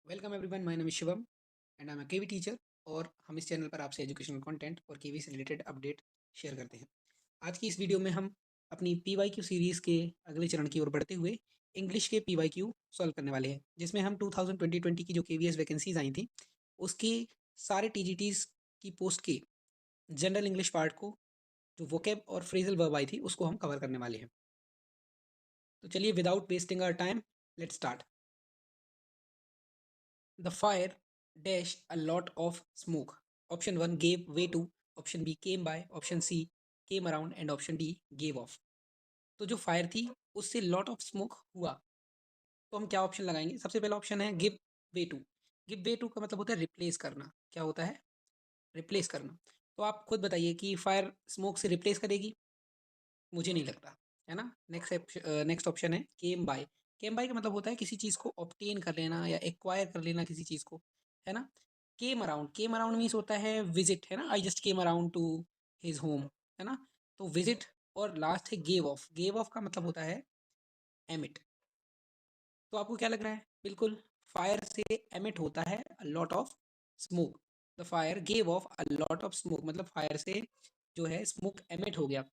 Welcome everyone, my name is Shivam and I am a KV teacher. और हम इस channel पर आपसे एजुकेशनल कंटेंट और केवी से रिलेटेड अपडेट शेयर करते हैं। आज की इस वीडियो में हम अपनी पीवाईक्यू सीरीज़ के अगले चरण की ओर बढ़ते हुए इंग्लिश के पीवाईक्यू सॉल्व करने वाले हैं, जिसमें हम 2020 की जो केवीएस वैकेंसीज आई थी उसकी सारे टीजीटीज की पोस्ट के जनरल इंग्लिश पार्ट को, जो वोकेब और फ्रेजल वर्ब आई थी, उसको हम कवर करने वाले हैं। तो चलिए, without wasting our time, let's start. The fire dashed a lot of smoke. Option 1 gave way to, option B came by, option C came around and option D gave off. तो जो fire थी उससे lot of smoke हुआ, तो हम क्या option लगाएंगे? सबसे पहला ऑप्शन है give way to. Give way to का मतलब होता है रिप्लेस करना। क्या होता है? रिप्लेस करना। तो आप खुद बताइए कि फायर स्मोक से रिप्लेस करेगी? मुझे नहीं लगता, है ना। नेक्स्ट ऑप्शन है केम बाय। केम बाय का मतलब होता है किसी चीज़ को ऑब्टेन कर लेना या एक्वायर कर लेना किसी चीज़ को, है ना। केम अराउंड मीन्स होता है विजिट, है ना। I just came around two his home, है ना। तो विजिट। और लास्ट है गेव ऑफ। गेव ऑफ का मतलब होता है एमिट। तो आपको क्या लग रहा है? बिल्कुल, फायर से एमिट होता है lot of smoke. The fire gave of a lot of smoke, मतलब फायर से जो है स्मोक एमिट हो गया।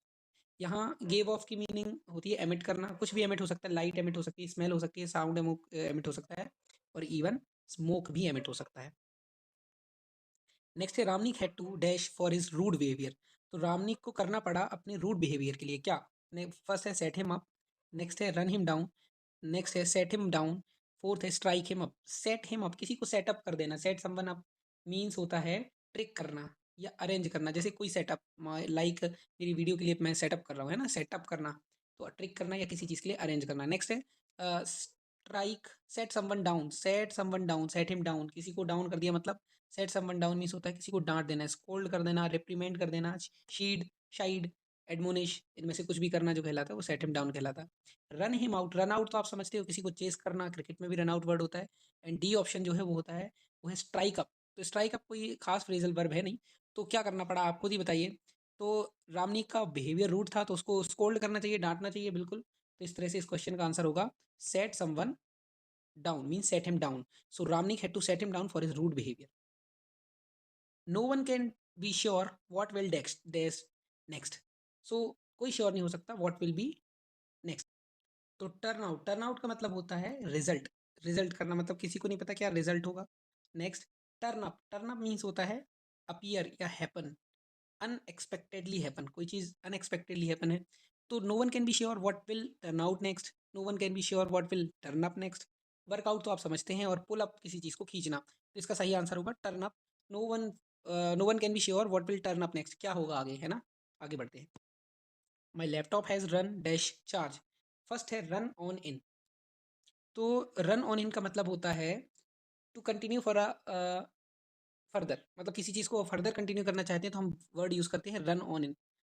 यहाँ गेव ऑफ की मीनिंग होती है एमिट करना। कुछ भी एमिट हो सकता है, लाइट एमिट हो सकती है, स्मेल हो सकती है, साउंड एमिट हो सकता है, और इवन स्मोक भी एमिट हो सकता है। नेक्स्ट है Ramnik had to dash for his rude behaviour. तो रामनिक को करना पड़ा अपने रूड बिहेवियर के लिए क्या? फर्स्ट है सेट हिम अप, नेक्स्ट है रन हिम डाउन, नेक्स्ट है सेट हिम डाउन, फोर्थ है strike him up. Set him up, किसी को सेटअप कर देना। सेट समवन अप मीन्स होता है ट्रिक करना या अरेंज करना। जैसे कोई सेटअप, लाइक मेरी वीडियो के लिए मैं सेटअप कर रहा हूँ, है ना। सेटअप करना तो ट्रिक करना या किसी चीज़ के लिए अरेंज करना। नेक्स्ट है strike, set someone down. Set someone down, set him down, किसी को डाउन कर दिया, मतलब सेट समवन डाउन मीन्स होता है किसी को डांट देना, स्कोल्ड कर देना, रिप्रीमेंट कर देना, शीड, शाइड, एडमोनिश, इनमें से कुछ भी करना जो कहलाता है वो सेट हिम डाउन कहलाता है। Run him out, run out तो आप समझते हो किसी को चेस करना, क्रिकेट में भी रन आउट वर्ड होता है। एंड डी ऑप्शन जो है वो होता है, वो है स्ट्राइक अप। तो स्ट्राइक अप कोई खास फ्रेजल वर्ब है नहीं, तो क्या करना पड़ा आप खुद ही बताइए। तो रामनीक का बिहेवियर रूड था तो उसको स्कोल्ड करना चाहिए, डांटना चाहिए, बिल्कुल। तो इस तरह से इस क्वेश्चन का आंसर होगा set someone down, mean set him down. So Ramnik had to set him down for his rude behaviour. No one can be sure what will next. So कोई श्योर नहीं हो सकता वॉट विल बी नेक्स्ट। तो turn out का मतलब होता है result. Result करना मतलब किसी को नहीं पता क्या रिजल्ट होगा। नेक्स्ट, टर्न अप मीन्स होता है अपीयर या हैपन, अनएक्सपेक्टेडली हैपन, कोई चीज़ अनएक्सपेक्टेडली हैपन है। तो no one can be sure what will turn out next, no one can be sure what will turn up next. Work out तो आप समझते हैं, और पुल अप किसी चीज़ को खींचना, तो इसका सही आंसर होगा turn up. No one no one can be sure what will turn up next, क्या होगा आगे, है ना। आगे बढ़ते हैं। My laptop has run dash charge. First है रन ऑन इन। तो रन ऑन इन का मतलब होता है to continue for a further, मतलब किसी चीज़ को फर्दर कंटिन्यू करना चाहते हैं तो हम वर्ड यूज़ करते हैं रन ऑन इन।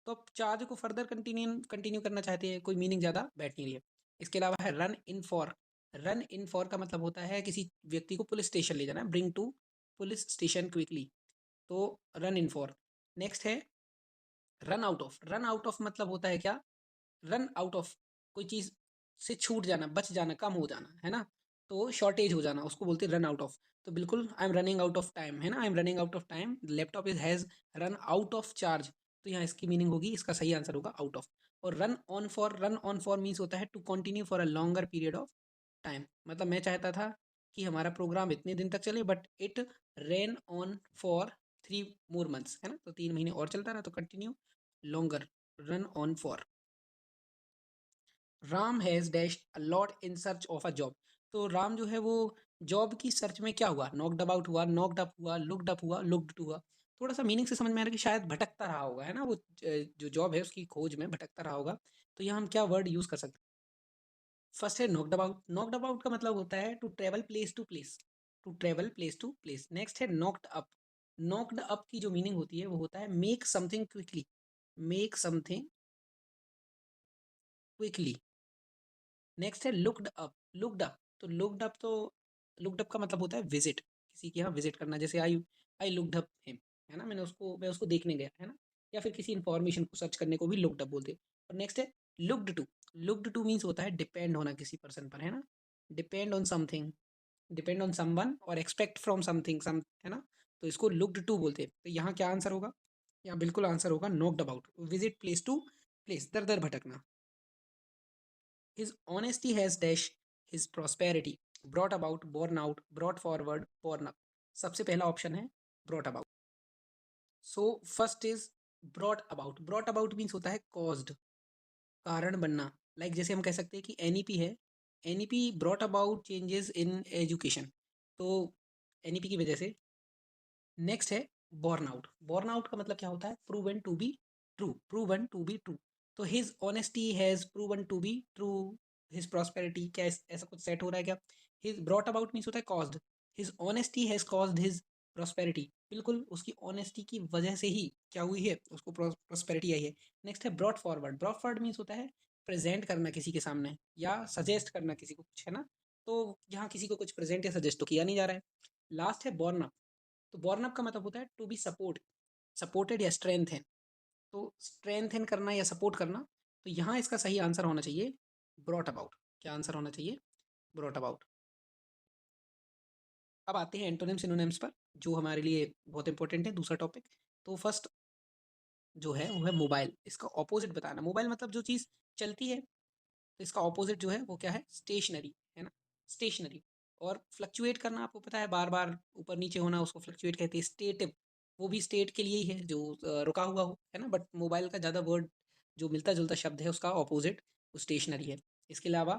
तो आप चार्ज को फर्दर कंटिन्यू कंटिन्यू करना चाहते हैं, कोई मीनिंग ज़्यादा बैठ नहीं रही है। इसके अलावा है run in for. Run in for का मतलब होता है किसी व्यक्ति को पुलिस स्टेशन ले जाना, bring to police station quickly. तो रन इन फॉर। नेक्स्ट है run out of. Run out of मतलब होता है क्या? रन आउट ऑफ, कोई चीज़ से छूट जाना, बच जाना, कम हो जाना, है ना। तो शॉर्टेज हो जाना, उसको बोलते हैं रन आउट ऑफ। तो बिल्कुल, I am running out of time, है ना। I am running out of time, laptop is has run out of charge. तो यहाँ इसकी मीनिंग होगी, इसका सही आंसर होगा आउट ऑफ। और रन ऑन फॉर मीन्स होता है to continue for a longer period of time. मतलब मैं चाहता था कि हमारा प्रोग्राम इतने दिन तक चले, but it rain on for 3 more months, है ना। तो 3 महीने और चलता रहा, तो continue longer, run on for. Ram has dash a lot in search of a job. तो राम जो है वो जॉब की सर्च में क्या हुआ? नॉक्ड अबाउट हुआ, नॉक्ड अप हुआ, लुक्ड अप हुआ, लुक्ड हुआ। थोड़ा सा मीनिंग से समझ में आ रहा है कि शायद भटकता रहा होगा, है ना। वो जो जॉब है उसकी खोज में भटकता रहा होगा। तो यहाँ हम क्या वर्ड यूज़ कर सकते हैं? फर्स्ट है नॉक्ड अबाउट। नॉक्ड अबाउट का मतलब होता है to travel place to place, to travel place to place. Next है नॉक्ड अप। नॉक्ड अप की जो मीनिंग होती है वो होता है make something quickly, make something quickly. Next है लुक्ड अप। लुक्ड अप, तो लुक्ड अप का मतलब होता है विजिट, किसी के यहाँ विजिट करना। जैसे आई लुक्ड अप हिम, है ना। मैं उसको देखने गया, है ना। या फिर किसी इंफॉर्मेशन को सर्च करने को भी लुक्ड अप बोलते हैं। और नेक्स्ट है looked to. Looked to means होता है डिपेंड होना किसी पर्सन पर, है ना। Depend on something, depend on someone और एक्सपेक्ट फ्रॉम समथिंग सम, है ना, तो इसको लुक्ड टू बोलते हैं। तो यहाँ क्या आंसर होगा? यहाँ बिल्कुल आंसर होगा knocked about, visit place to place, दर दर भटकना। His honesty has dash his prosperity, brought about, borne out, brought forward, borne up. सबसे पहला ऑप्शन है ब्रॉट अबाउट। So first is brought about means होता है कॉज्ड, कारण बनना। लाइक जैसे हम कह सकते हैं कि एनईपी है, NEP brought about changes in education, तो एनईपी की वजह से। नेक्स्ट है बॉर्न आउट, बॉर्न आउट का मतलब क्या होता है? Proven to be true, proven to be true. तो his honesty has proven to be true, his prosperity, क्या ऐसा कुछ सेट हो रहा है क्या? हिज ब्रॉट अबाउट मीन्स होता है caused, his honesty has caused his prosperity, बिल्कुल उसकी ऑनेस्टी की वजह से ही क्या हुई है, उसको प्रॉस्पेरिटी आई है। नेक्स्ट है brought forward, brought forward means होता है प्रेजेंट करना किसी के सामने या सजेस्ट करना किसी को कुछ, है ना, तो यहाँ किसी को कुछ प्रेजेंट या सजेस्ट तो किया नहीं जा रहा है। लास्ट है बॉर्न अप, तो बॉर्न अप का मतलब होता है टू बी सपोर्ट, सपोर्टेड या स्ट्रेंथन, तो स्ट्रेंथन करना या सपोर्ट करना। तो यहाँ इसका सही आंसर होना चाहिए ब्रॉट अबाउट। क्या आंसर होना चाहिए? Brought about. अब आते हैं एंटोनिम सिनोनिम्स पर, जो हमारे लिए बहुत इंपॉर्टेंट है, दूसरा टॉपिक। तो फर्स्ट जो है वो है मोबाइल, इसका ऑपोजिट बताना। मोबाइल मतलब जो चीज़ चलती है, तो इसका ऑपोजिट जो है वो क्या है? स्टेशनरी, है ना, स्टेशनरी। और फ्लक्चुएट करना आपको पता है, बार बार ऊपर नीचे होना, उसको फ्लक्चुएट कहते हैं। स्टेटिव, वो भी स्टेट के लिए ही है, जो रुका हुआ हो, है ना, बट मोबाइल का ज़्यादा वर्ड जो मिलता जुलता शब्द है उसका ऑपोजिट वो स्टेशनरी है। इसके अलावा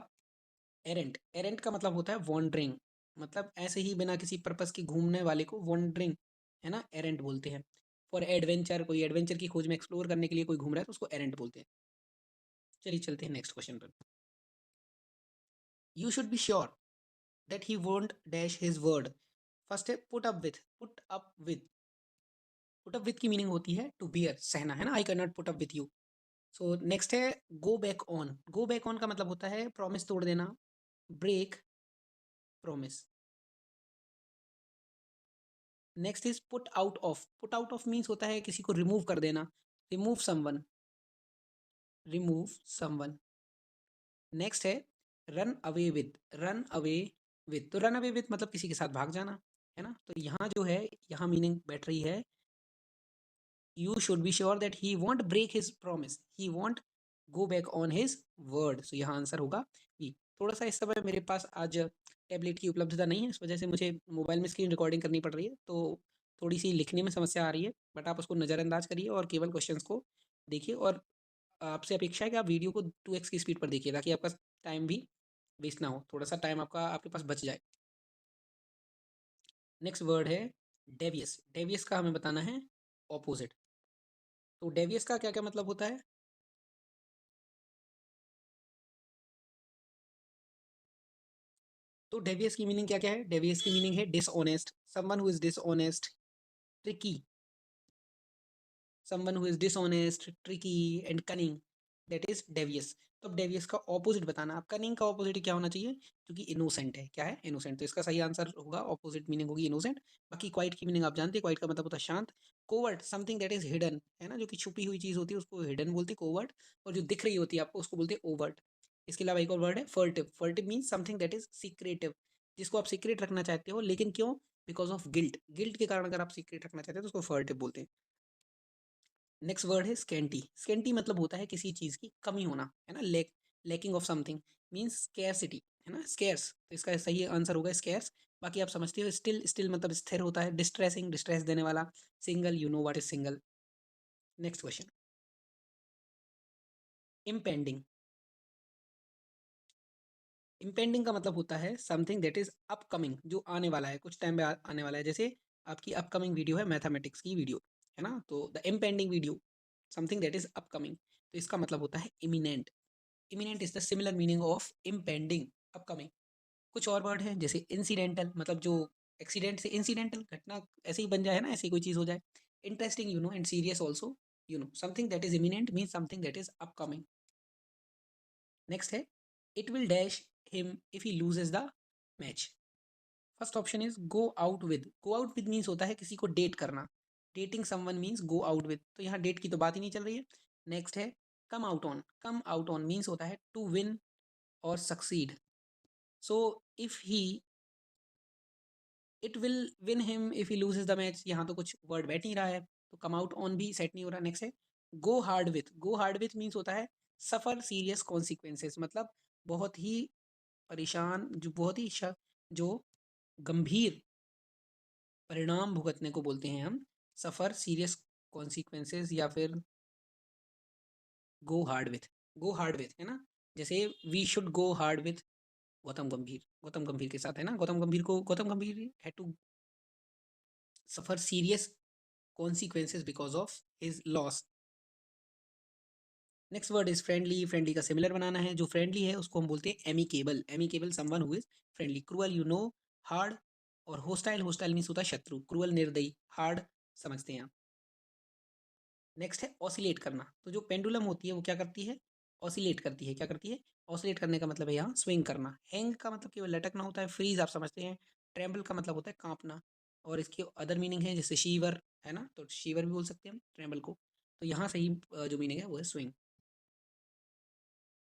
एरेंट, एरेंट का मतलब होता है वॉन्डरिंग, मतलब ऐसे ही बिना किसी पर्पस की घूमने वाले को वॉन्डरिंग, है ना, एरेंट बोलते हैं। फॉर एडवेंचर, कोई एडवेंचर की खोज में एक्सप्लोर करने के लिए कोई घूम रहा है तो उसको एरेंट बोलते हैं। चलिए चलते हैं नेक्स्ट क्वेश्चन पर। You should be sure that he won't dash his word. First है put up with, put up with, put up with की मीनिंग होती है to bear, सहना, है ना, I cannot put up with you. So next है go back on, go back on का मतलब होता है प्रॉमिस तोड़ देना, break promise. Next is put out of, put out of means होता है किसी को रिमूव कर देना, remove someone, remove someone. Next है run away with, run away with, तो run away with मतलब किसी के साथ भाग जाना, है ना, तो यहाँ जो है, यहाँ मीनिंग बैठ रही है you should be sure that he won't break his promise, he won't go back on his word. So यहाँ आंसर होगा बी। थोड़ा सा इस समय मेरे पास आज टैबलेट की उपलब्धता नहीं है, इस वजह से मुझे मोबाइल में स्क्रीन रिकॉर्डिंग करनी पड़ रही है, तो थोड़ी सी लिखने में समस्या आ रही है, बट आप उसको नज़रअंदाज करिए और केवल क्वेश्चंस को देखिए। और आपसे अपेक्षा है कि आप वीडियो को 2x की स्पीड पर देखिए, ताकि आपका टाइम भी वेस्ट ना हो, थोड़ा सा टाइम आपका आपके पास बच जाए। नेक्स्ट वर्ड है डेवियस, डेवियस का हमें बताना है ऑपोजिट। तो डेवियस का क्या क्या मतलब होता है? तो डेवियस की मीनिंग क्या क्या है? डेवियस की मीनिंग है dishonest, someone who is dishonest, tricky, someone who is dishonest, tricky and cunning, that is Davies. तो अब डेवियस का ऑपोजिट बताना। अब कनिंग का ऑपोजिट क्या होना चाहिए? क्योंकि इनोसेंट है, क्या है? इनोसेंट, तो इसका सही आंसर होगा ऑपोजिट मीनिंग होगी इनोसेंट। बाकी क्वाइट की मीनिंग आप जानते हैं, क्वाइट का मतलब होता है शांत। Covert, something that is hidden, है ना, जो कि छुपी हुई चीज होती है उसको हिडन बोलते हैं कोवर्ट, और जो दिख रही होती है आपको उसको बोलते हैं ओवर्ट। इसके अलावा एक और वर्ड है furtive, furtive means something that is secretive, जिसको आप सीक्रेट रखना चाहते हो, लेकिन क्यों? बिकॉज ऑफ गिल्ट, गिल्ट के कारण अगर आप सीक्रेट रखना चाहते हो तो उसको फर्टिव बोलते हैं। नेक्स्ट वर्ड है स्केंटी, स्केंटी मतलब होता है किसी चीज़ की कमी होना, है ना, lacking of something means scarcity, है ना, स्केर्स, तो इसका सही आंसर होगा स्केर्स। बाकी आप समझते हो स्टिल, स्टिल मतलब स्थिर होता है, डिस्ट्रेसिंग, डिस्ट्रेस देने वाला, single, you know what is single. Next question, impending, impending का मतलब होता है समथिंग दैट इज अपकमिंग, जो आने वाला है, कुछ टाइम में आने वाला है। जैसे आपकी अपकमिंग वीडियो है मैथमेटिक्स की वीडियो, है ना, तो the impending video, something that is upcoming, तो इसका मतलब होता है imminent. Imminent is the similar meaning of impending, upcoming. कुछ और वर्ड है जैसे इंसिडेंटल, मतलब जो एक्सीडेंट से इंसिडेंटल घटना ऐसे ही बन जाए ना, ऐसी कोई चीज़ हो जाए। Interesting, you know, and serious also, you know, something that is imminent mean something that is upcoming. Next है it will dash him if he loses the match. First option is go out with, go out with means होता है किसी को date करना, dating someone means go out with, तो यहाँ date की तो बात ही नहीं चल रही है। नेक्स्ट है come out on, come out on means होता है टू विन और succeed. So if he it will win him if he loses the match, यहाँ तो कुछ वर्ड बैठ नहीं रहा है, तो कम आउट ऑन भी सेट नहीं हो रहा। नेक्स्ट है गो hard with. Go hard with means होता है सफ़र सीरियस कॉन्सिक्वेंसेस, मतलब बहुत ही परेशान, जो बहुत ही जो गंभीर परिणाम भुगतने को बोलते हैं हम सफ़र सीरियस कॉन्सिक्वेंसेस, या फिर go hard with. Go hard with है ना, जैसे we should go hard with Gautam Gambhir, Gautam Gambhir के साथ है ना, Gautam Gambhir had to suffer serious consequences because of his loss. Next word is friendly. Friendly का सिमिलर बनाना है, जो फ्रेंडली है उसको हम बोलते हैं amicable. Amicable someone who is friendly. Cruel you know, hard, और होस्टाइल, होस्टाइल मीन्स होता है शत्रु। क्रूअल निर्दयी, हार्ड समझते हैं आप। नेक्स्ट है ऑसिलेट करना। तो जो पेंडुलम होती है वो क्या करती है, ऑसिलेट करती है। क्या करती है, ऑसिलेट करने का मतलब है यहाँ स्विंग करना। हैंग का मतलब केवल लटकना होता है। फ्रीज आप समझते हैं। ट्रेम्बल का मतलब होता है कांपना, और इसके अदर मीनिंग है जैसे शीवर है ना, तो शीवर भी बोल सकते हैं हम ट्रेम्बल को। तो यहाँ सही जो मीनिंग है वो है swing.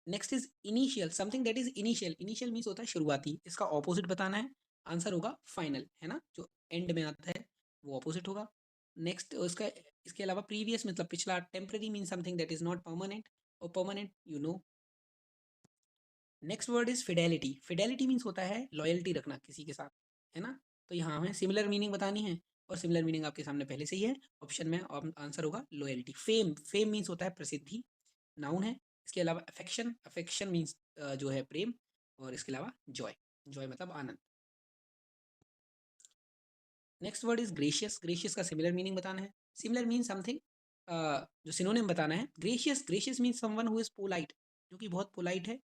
Next is initial. Something that is initial. Initial means होता है शुरुआती, इसका ऑपोजिट बताना है। आंसर होगा फाइनल, है ना, जो एंड में आता है वो ऑपोजिट होगा। नेक्स्ट उसका, इसके अलावा प्रीवियस मतलब पिछला। Temporary mean something that is not permanent, और permanent you know. Next word is fidelity. Fidelity means होता है लॉयल्टी रखना किसी के साथ, है ना। तो यहाँ हमें सिमिलर मीनिंग बतानी है, और सिमिलर मीनिंग आपके सामने पहले से ही है ऑप्शन में। आंसर होगा लॉयल्टी। फेम, फेम मीन्स होता है प्रसिद्धि, नाउन है। इसके अलावा अफेक्शन, अफेक्शन मीन्स जो है प्रेम, और इसके अलावा जॉय, जॉय मतलब आनंद। Next word is gracious. Gracious का सिमिलर मीनिंग बताना है। सिमिलर मीन समथिंग, जो सिनोनिम बताना है। Gracious, gracious mean someone who is polite, जो कि बहुत पोलाइट है,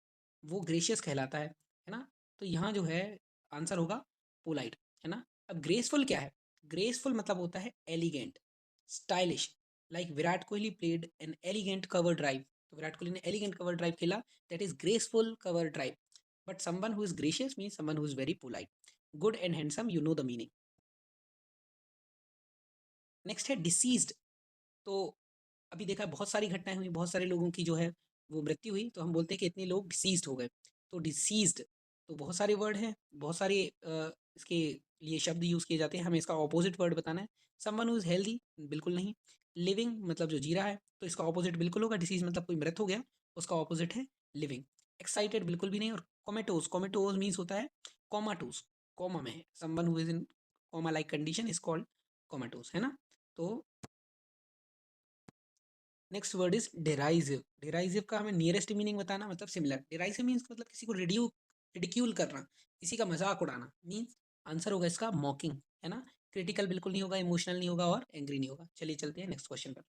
वो ग्रेशियस कहलाता है ना। तो यहाँ जो है आंसर होगा पोलाइट, है ना। अब ग्रेसफुल क्या है, ग्रेसफुल मतलब होता है elegant, stylish. Like Virat Kohli played an elegant cover drive. तो विराट कोहली ने एलिगेंट कवर ड्राइव खेला, that is graceful cover drive. But someone who is gracious mean someone who is very polite. Good and handsome, you know the meaning. Next है deceased. तो अभी देखा बहुत सारी घटनाएं हुई, बहुत सारे लोगों की जो है वो मृत्यु हुई, तो हम बोलते हैं कि इतने लोग डिसीज्ड हो गए। तो डिसीज्ड, तो बहुत सारे वर्ड हैं, बहुत सारे इसके लिए शब्द यूज़ किए जाते हैं। हमें इसका ऑपोजिट वर्ड बताना है। समवन हु इज़ हेल्दी, बिल्कुल नहीं। लिविंग मतलब जो जी रहा है, तो इसका ऑपोजिट बिल्कुल होगा। डिसीज मतलब कोई मृत हो गया, उसका ऑपोजिट है लिविंग। एक्साइटेड बिल्कुल भी नहीं। और कोमेटोज, कोमेटोज मीन्स होता है कोमाटोज, कोमा में है। Someone who is in coma like condition is called comatose, है ना। तो next word is derisive. Derisive का हमें नियरेस्ट मीनिंग बताना, मतलब सिमिलर। डेराइजिव मीन्स मतलब किसी को रिडिक्यूल करना, किसी का मजाक उड़ाना मीन्स। आंसर होगा इसका मॉकिंग, है ना। क्रिटिकल बिल्कुल नहीं होगा, इमोशनल नहीं होगा, और एंग्री नहीं होगा। चलिए चलते हैं नेक्स्ट क्वेश्चन पर।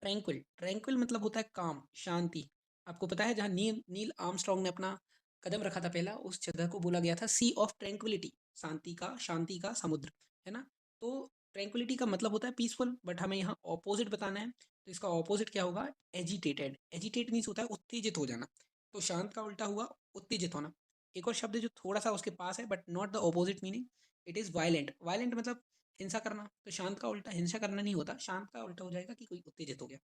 ट्रैंक्विल, ट्रैंक्विल मतलब होता है काम, शांति। आपको पता है जहाँ नील नील आर्मस्ट्रॉन्ग ने अपना कदम रखा था पहला, उस जगह को बोला गया था सी ऑफ ट्रैंक्विलिटी, शांति का समुद्र, है ना। तो ट्रैंक्विलिटी का मतलब होता है पीसफुल, बट हमें यहाँ ऑपोजिट बताना है। तो इसका ऑपोजिट क्या होगा, एजिटेटेड। एजिटेट मीन्स होता है उत्तेजित हो जाना, तो शांत का उल्टा हुआ उत्तेजित होना। एक और शब्द है जो थोड़ा सा उसके पास है but not the opposite meaning, it is violent. Violent मतलब हिंसा करना, तो शांत का उल्टा हिंसा करना नहीं होता, शांत का उल्टा हो जाएगा कि कोई उत्तेजित हो गया।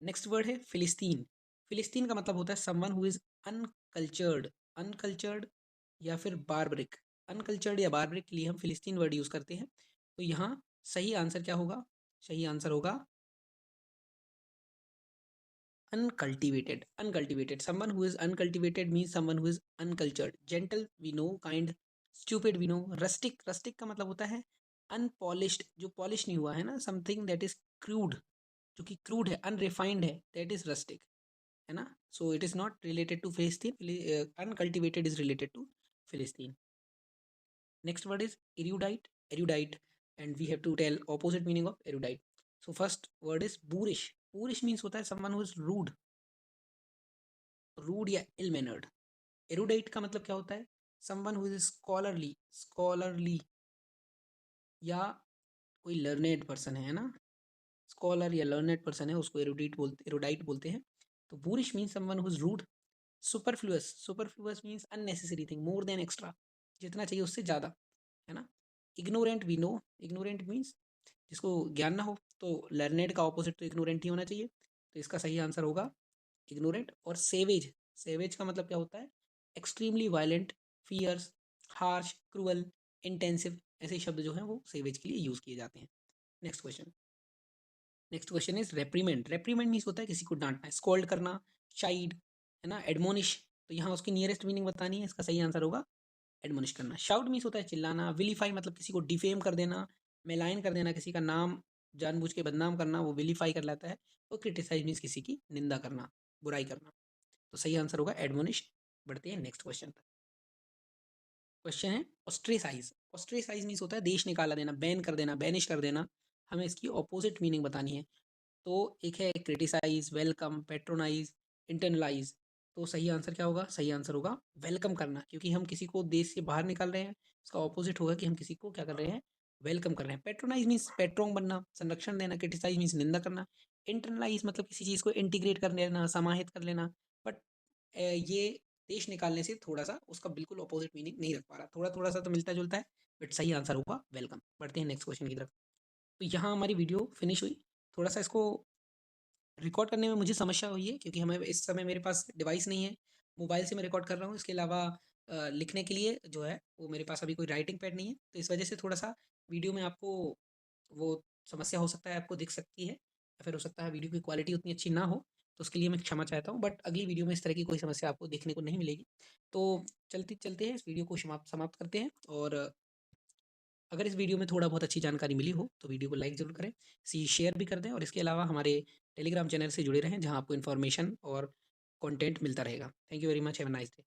नेक्स्ट वर्ड है फिलिस्तीन। फिलिस्तीन का मतलब होता है someone who is uncultured. Uncultured या फिर बार्बरिक। अनकल्चर्ड या बार्बरिक के लिए हम फिलिस्तीन वर्ड यूज करते हैं। तो यहाँ सही आंसर क्या होगा, सही आंसर होगा uncultivated. Uncultivated, someone who is uncultivated means someone who is uncultured. Gentle we know, kind, stupid we know. Rustic, rustic का मतलब होता है अनपॉलिश्ड, जो पॉलिश नहीं हुआ है ना। समथिंग दैट इज क्रूड, जो कि क्रूड है, अनरिफाइंड है, दैट इज रस्टिक, है ना। So it is not related to philistine. Uncultivated is related to philistine. Next word is erudite. Erudite, and we have to tell opposite meaning of erudite. So first word is boorish. Boorish means होता है someone who is rude, rude या ill mannered. Erudite का मतलब क्या होता है, someone who is scholarly, scholarly या कोई लर्नेड पर्सन है ना। स्कॉलर या लर्नेड पर्सन है, उसको एरुडाइट बोलते हैं। तो boorish means someone who is rude. Superfluous, superfluous means unnecessary thing, more than extra, जितना चाहिए उससे ज़्यादा, है ना। Ignorant we know, ignorant means जिसको ज्ञान ना हो। तो लर्नेड का ऑपोजिट तो इग्नोरेंट ही होना चाहिए, तो इसका सही आंसर होगा इग्नोरेंट। और सेवेज, सेवेज का मतलब क्या होता है, extremely violent, fierce, harsh, cruel, intensive, ऐसे शब्द जो हैं वो सेवेज के लिए यूज़ किए जाते हैं। Next question is reprimand. Reprimand means होता है किसी को डांटना, स्कोल्ड करना, चाइड, है ना, एडमोनिश। तो यहाँ उसकी नियरेस्ट मीनिंग बतानी है, इसका सही आंसर होगा एडमोनिश करना। शाउट मीन्स होता है चिल्लाना। विलीफाई मतलब किसी को डिफेम कर देना, मेलाइन कर देना, किसी का नाम जानबूझ के बदनाम करना, वो विलीफाई कर लेता है। और क्रिटिसाइज मीन्स किसी की निंदा करना, बुराई करना। तो सही आंसर होगा एडमोनिश। बढ़ते हैं नेक्स्ट क्वेश्चन पर। क्वेश्चन है ऑस्ट्रेसाइज। ऑस्ट्रेसाइज मीन्स होता है देश निकाला देना, बैन कर देना, बैनिश कर देना। हमें इसकी ऑपोजिट मीनिंग बतानी है। तो एक है क्रिटिसाइज, वेलकम, पेट्रोनाइज, इंटरनलाइज। तो सही आंसर क्या होगा? सही आंसर होगा वेलकम करना, क्योंकि हम किसी को देश से बाहर निकाल रहे हैं। इसका ऑपोजिट होगा कि हम किसी को क्या कर रहे हैं? वेलकम कर रहे हैं। पेट्रोनाइज मीन्स पेट्रोंग बनना, संरक्षण देना। क्रिटिसाइज मीन्स निंदा करना। इंटरनलाइज मतलब किसी चीज़ को इंटीग्रेट कर लेना, समाहित कर लेना। बट ये देश निकालने से थोड़ा सा उसका बिल्कुल ऑपोजिट मीनिंग नहीं रख पा रहा, थोड़ा थोड़ा सा तो मिलता जुलता है। बट सही आंसर होगा वेलकम। बढ़ते हैं नेक्स्ट क्वेश्चन की तरफ। तो यहाँ हमारी वीडियो फिनिश हुई। थोड़ा सा इसको रिकॉर्ड करने में मुझे समस्या हुई है, क्योंकि हमें इस समय मेरे पास डिवाइस नहीं है। मोबाइल से मैं रिकॉर्ड कर रहा हूँ। इसके अलावा लिखने के लिए जो है वो मेरे पास अभी कोई राइटिंग पैड नहीं है। तो इस वजह से थोड़ा सा वीडियो में आपको वो समस्या हो सकता है, आपको दिख सकती है, या फिर हो सकता है वीडियो की क्वालिटी उतनी अच्छी ना हो। तो उसके लिए मैं क्षमा चाहता हूँ। बट अगली वीडियो में इस तरह की कोई समस्या आपको देखने को नहीं मिलेगी। तो चलते चलते हैं, इस वीडियो को समाप्त समाप्त करते हैं। और अगर इस वीडियो में थोड़ा बहुत अच्छी जानकारी मिली हो तो वीडियो को लाइक ज़रूर करें, सी शेयर भी कर दें। और इसके अलावा हमारे टेलीग्राम चैनल से जुड़े रहें, जहाँ आपको इन्फॉर्मेशन और कंटेंट मिलता रहेगा। Thank you very much. Have a nice day.